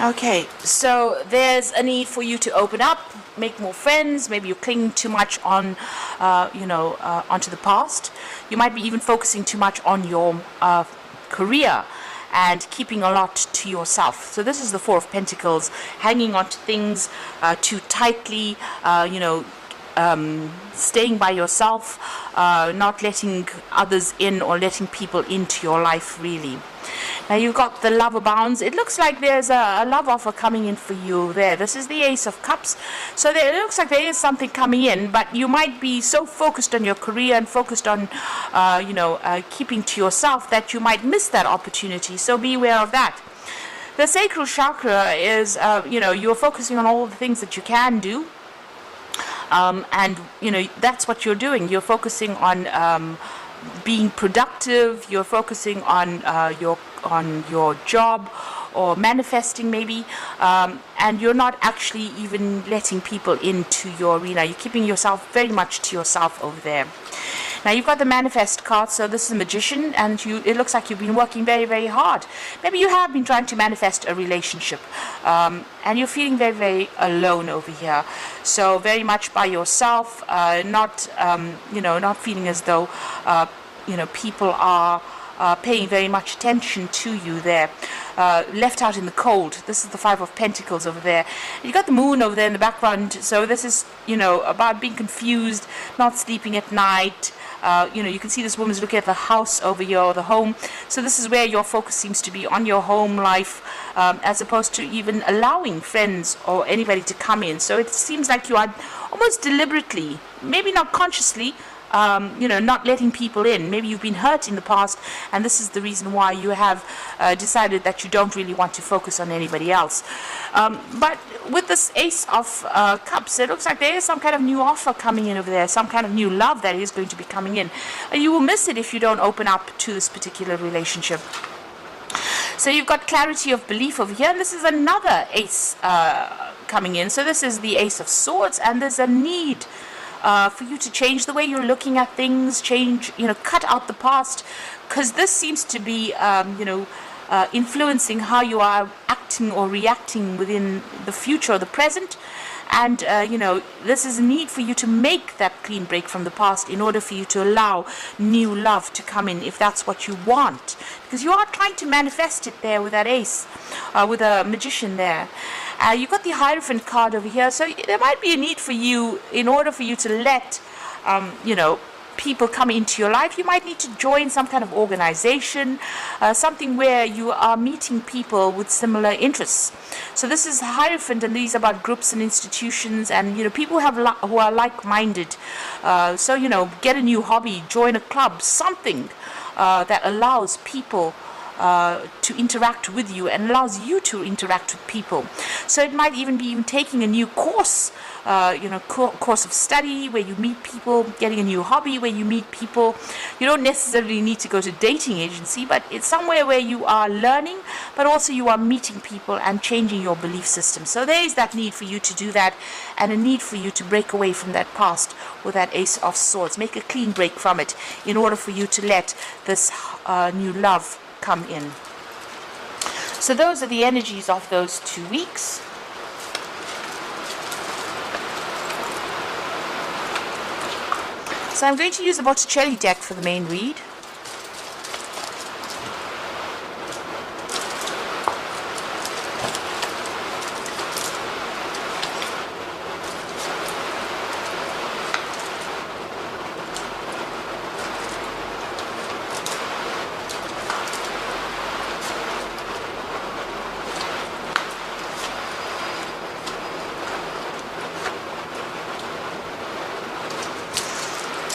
Okay, so there's a need for you to open up, make more friends. Maybe you're clinging too much on, onto the past. You might be even focusing too much on your career and keeping a lot to yourself. So this is the Four of Pentacles, hanging on to things too tightly, staying by yourself, not letting others in or letting people into your life, really. Now you've got the Lover bounds. It looks like there's a love offer coming in for you there. This is the Ace of Cups. So it looks like there is something coming in, but you might be so focused on your career and focused on, keeping to yourself that you might miss that opportunity. So be aware of that. The sacral chakra is, you're focusing on all the things that you can do. And that's what you're doing. You're focusing on being productive. You're focusing on your job or manifesting maybe, and you're not actually even letting people into your arena. You're keeping yourself very much to yourself over there. Now you've got the Manifest card, so this is a Magician, and it looks like you've been working very, very hard. Maybe you have been trying to manifest a relationship, and you're feeling very, very alone over here. So very much by yourself, not feeling as though, people are paying very much attention to you there. Left out in the cold. This is the Five of Pentacles over there. You've got the Moon over there in the background, so this is, about being confused, not sleeping at night. You can see this woman's looking at the house over here, or the home. So this is where your focus seems to be, on your home life, as opposed to even allowing friends or anybody to come in. So it seems like you are almost deliberately, maybe not consciously, not letting people in. Maybe you've been hurt in the past, and this is the reason why you have decided that you don't really want to focus on anybody else. But with this Ace of Cups, it looks like there is some kind of new offer coming in over there, some kind of new love that is going to be coming in. And you will miss it if you don't open up to this particular relationship. So you've got clarity of belief over here, and this is another Ace coming in. So this is the Ace of Swords, and there's a need for you to change the way you're looking at things, cut out the past, because this seems to be, influencing how you are acting or reacting within the future or the present. And, this is a need for you to make that clean break from the past in order for you to allow new love to come in, if that's what you want. Because you are trying to manifest it there with that Ace, with a Magician there. You've got the Hierophant card over here, so there might be a need for you, in order for you to let, people come into your life. You might need to join some kind of organization, something where you are meeting people with similar interests. So this is Hierophant, and these are about groups and institutions, and people who are like-minded. So get a new hobby, join a club, something that allows people to interact with you and allows you to interact with people. So it might even be taking a new course, course of study where you meet people, getting a new hobby where you meet people. You don't necessarily need to go to dating agency, but it's somewhere where you are learning, but also you are meeting people and changing your belief system. So there is that need for you to do that, and a need for you to break away from that past with that Ace of Swords. Make a clean break from it in order for you to let this new love come in. So those are the energies of those 2 weeks. So I'm going to use the Botticelli deck for the main read.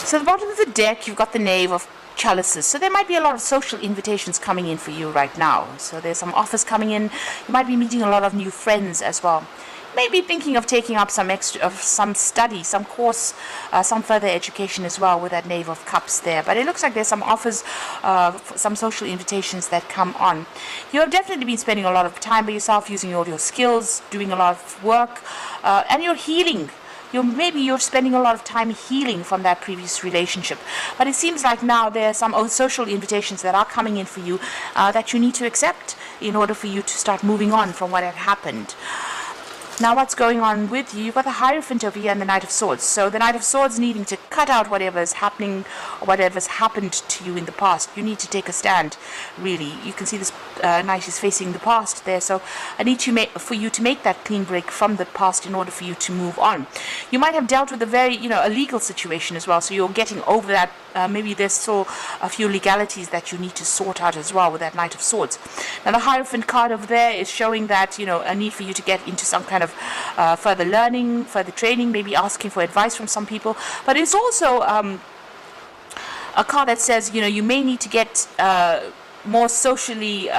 So at the bottom of the deck, you've got the Knave of Chalices. So there might be a lot of social invitations coming in for you right now. So there's some offers coming in. You might be meeting a lot of new friends as well. Maybe thinking of taking up some study, some course, some further education as well with that Knave of Cups there. But it looks like there's some offers, some social invitations that come on. You have definitely been spending a lot of time by yourself, using all your skills, doing a lot of work, and you're healing. maybe you're spending a lot of time healing from that previous relationship. But it seems like now there are some social invitations that are coming in for you that you need to accept in order for you to start moving on from what had happened. Now what's going on with you? You've got the Hierophant over here and the Knight of Swords. So the Knight of Swords needing to cut out whatever is happening or whatever's happened to you in the past. You need to take a stand, really. You can see this Knight is facing the past there. So I need for you to make that clean break from the past in order for you to move on. You might have dealt with a very, a legal situation as well. So you're getting over that. Maybe there's still a few legalities that you need to sort out as well with that Knight of Swords. Now the Hierophant card over there is showing that, a need for you to get into some kind of further learning, further training, maybe asking for advice from some people. But it's also a card that says, you may need to get more socially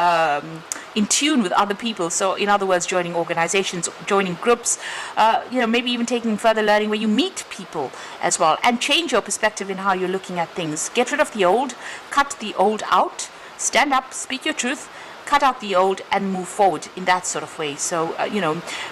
in tune with other people. So in other words, joining organizations, joining groups, maybe even taking further learning where you meet people as well, and change your perspective in how you're looking at things. Get rid of the old, cut the old out, stand up, speak your truth, cut out the old, and move forward in that sort of way. So,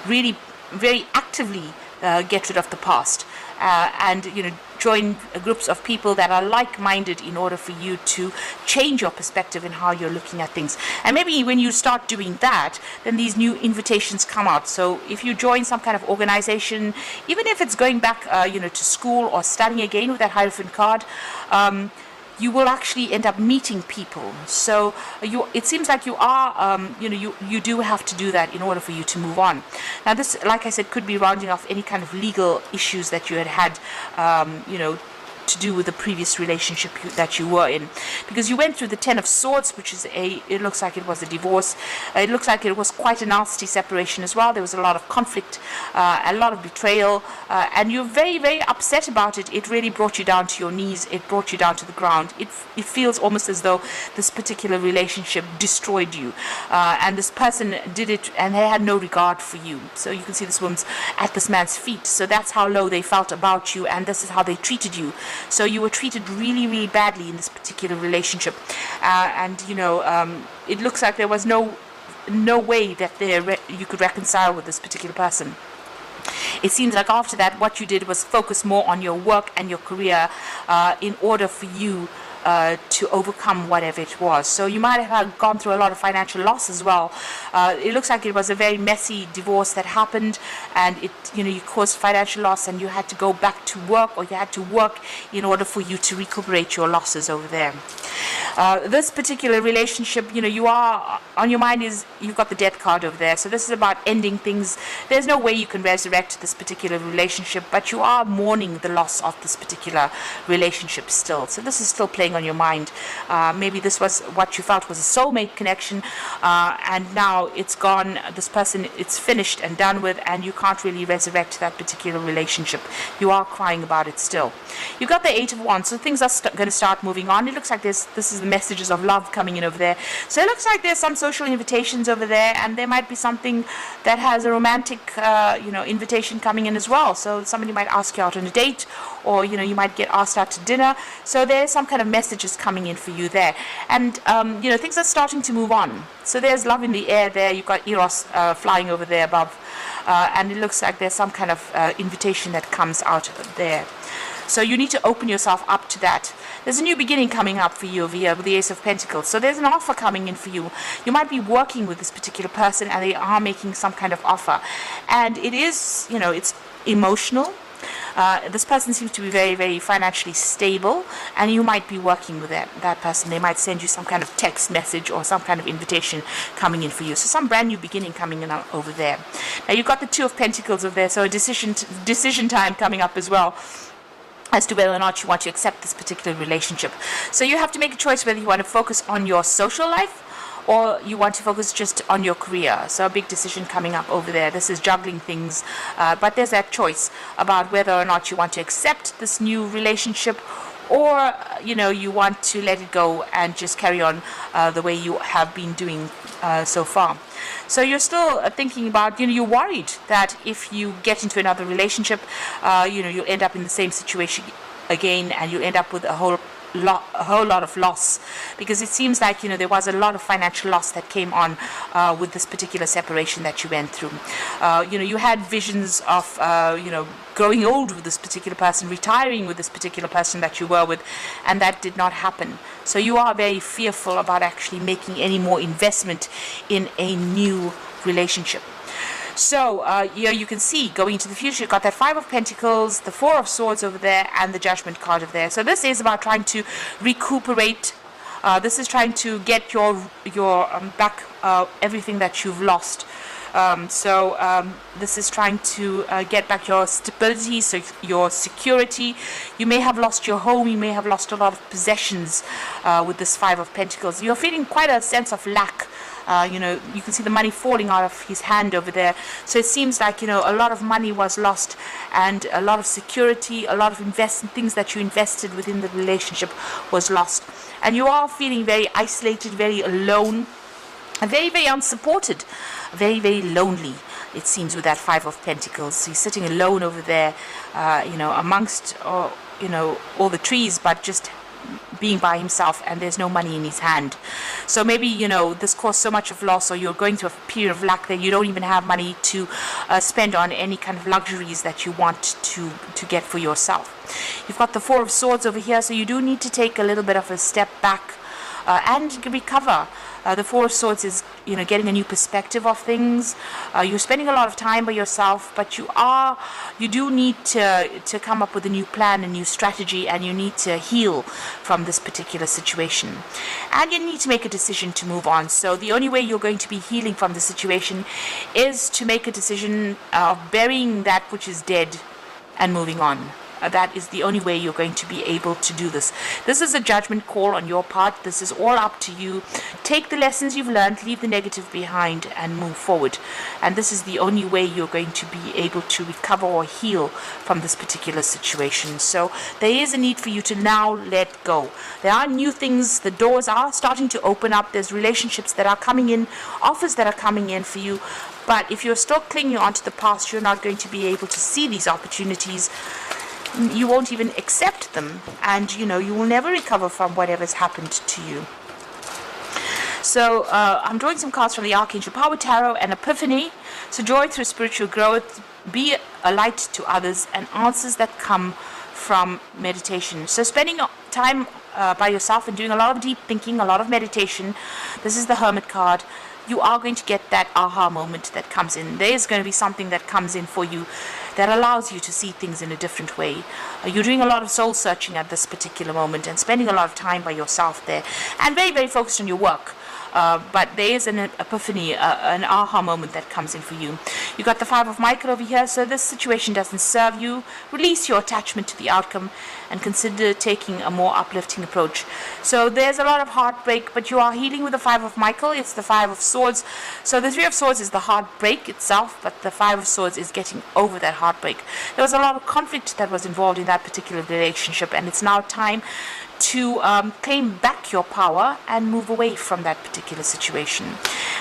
really very actively get rid of the past and, join groups of people that are like-minded in order for you to change your perspective in how you're looking at things. And maybe when you start doing that, then these new invitations come out. So if you join some kind of organization, even if it's going back, to school or studying again with that Hierophant card, you will actually end up meeting people. So it seems like you are, you do have to do that in order for you to move on. Now this, like I said, could be rounding off any kind of legal issues that you had, to do with the previous relationship that you were in, because you went through the Ten of Swords, which is it looks like it was a divorce. It looks like it was quite a nasty separation as well. There was a lot of conflict, a lot of betrayal, and you're very, very upset about it. It really brought you down to your knees. It brought you down to the ground. It feels almost as though this particular relationship destroyed you, and this person did it, and they had no regard for you. So you can see this woman's at this man's feet. So that's how low they felt about you, and this is how they treated you. So you were treated really, really badly in this particular relationship, and it looks like there was no way that you could reconcile with this particular person. It seems like after that, what you did was focus more on your work and your career in order for you to overcome whatever it was. So you might have gone through a lot of financial loss as well. It looks like it was a very messy divorce that happened, and you caused financial loss, and you had to go back to work, or you had to work in order for you to recuperate your losses over there. This particular relationship, you are on your mind is you've got the Death card over there. So this is about ending things. There's no way you can resurrect this particular relationship, but you are mourning the loss of this particular relationship still. So this is still playing on your mind. Maybe this was what you felt was a soulmate connection, and now it's gone. This person, it's finished and done with, and you can't really resurrect that particular relationship. You are crying about it still. You've got the Eight of Wands, so things are going to start moving on. It looks like this is the messages of love coming in over there. So it looks like there's some social invitations over there, and there might be something that has a romantic invitation coming in as well. So somebody might ask you out on a date, or you might get asked out to dinner. So there's some kind of messages coming in for you there, and things are starting to move on. So there's love in the air there. You've got Eros flying over there above, and it looks like there's some kind of invitation that comes out there. So you need to open yourself up to that. There's a new beginning coming up for you over here with the Ace of Pentacles. So there's an offer coming in for you. You might be working with this particular person, and they are making some kind of offer, and it is, it's emotional. This person seems to be very, very financially stable, and you might be working with that person. They might send you some kind of text message or some kind of invitation coming in for you. So some brand new beginning coming in over there. Now you've got the Two of Pentacles over there, so a decision time coming up as well, as to whether or not you want to accept this particular relationship. So you have to make a choice whether you want to focus on your social life, or you want to focus just on your career. So a big decision coming up over there. This is juggling things, but there's that choice about whether or not you want to accept this new relationship, or you want to let it go and just carry on the way you have been doing so far. So you're still thinking about, you're worried that if you get into another relationship, you'll end up in the same situation again, and you'll end up with a whole a whole lot of loss, because it seems like there was a lot of financial loss that came on with this particular separation that you went through. You had visions of growing old with this particular person, retiring with this particular person that you were with, and that did not happen. So you are very fearful about actually making any more investment in a new relationship. So here you can see, going into the future, you've got that Five of Pentacles, the Four of Swords over there, and the Judgment card over there. So this is about trying to recuperate. This is trying to get your back everything that you've lost. This is trying to get back your stability, so your security. You may have lost your home. You may have lost a lot of possessions with this Five of Pentacles. You're feeling quite a sense of lack. You can see the money falling out of his hand over there. So it seems like, a lot of money was lost, and a lot of security, a lot of things that you invested within the relationship was lost. And you are feeling very isolated, very alone, and very, very unsupported, very, very lonely, it seems, with that Five of Pentacles. He's sitting alone over there, amongst, all the trees, but just being by himself, and there's no money in his hand. So maybe this caused so much of loss, or you're going through a period of lack that you don't even have money to spend on any kind of luxuries that you want to get for yourself. You've got the Four of Swords over here, so you do need to take a little bit of a step back and recover. The Four of Swords is, getting a new perspective of things. You're spending a lot of time by yourself, but you do need to come up with a new plan, a new strategy, and you need to heal from this particular situation. And you need to make a decision to move on. So the only way you're going to be healing from the situation is to make a decision of burying that which is dead and moving on. That is the only way you're going to be able to do this. This is a judgment call on your part. This is all up to you. Take the lessons you've learned, leave the negative behind, and move forward. And this is the only way you're going to be able to recover or heal from this particular situation. So there is a need for you to now let go. There are new things. The doors are starting to open up. There's relationships that are coming in, offers that are coming in for you. But if you're still clinging onto the past, you're not going to be able to see these opportunities. You won't even accept them, and you will never recover from whatever's happened to you. So I'm drawing some cards from the Archangel Power Tarot and Epiphany. So joy through spiritual growth, be a light to others, and answers that come from meditation. So spending time by yourself and doing a lot of deep thinking, a lot of meditation. This is the Hermit card. You are going to get that aha moment that comes in. There is going to be something that comes in for you that allows you to see things in a different way. You're doing a lot of soul searching at this particular moment and spending a lot of time by yourself there, and very, very focused on your work. But there is an epiphany, an aha moment that comes in for you. You got the Five of Michael over here, so this situation doesn't serve you. Release your attachment to the outcome and consider taking a more uplifting approach. So there's a lot of heartbreak, but you are healing with the Five of Michael. It's the Five of Swords. So the Three of Swords is the heartbreak itself, but the Five of Swords is getting over that heartbreak. There was a lot of conflict that was involved in that particular relationship, and it's now time to claim back your power and move away from that particular situation.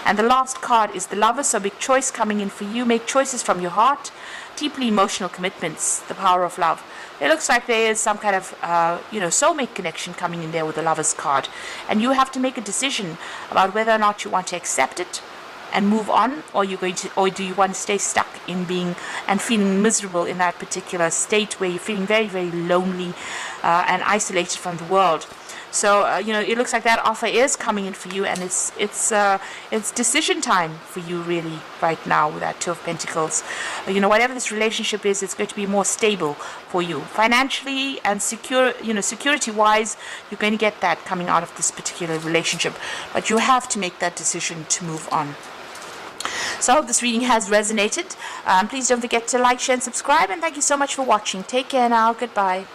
And the last card is the Lover, so big choice coming in for you. Make choices from your heart, deeply emotional commitments, the power of love. It looks like there is some kind of soulmate connection coming in there with the Lover's card, and you have to make a decision about whether or not you want to accept it and move on, or do you want to stay stuck in being and feeling miserable in that particular state where you're feeling very, very lonely and isolated from the world. So it looks like that offer is coming in for you, and it's decision time for you really right now with that Two of Pentacles. Whatever this relationship is, it's going to be more stable for you financially and security wise. You're going to get that coming out of this particular relationship, but you have to make that decision to move on. So I hope this reading has resonated. Please don't forget to like, share, and subscribe. And thank you so much for watching. Take care now. Goodbye.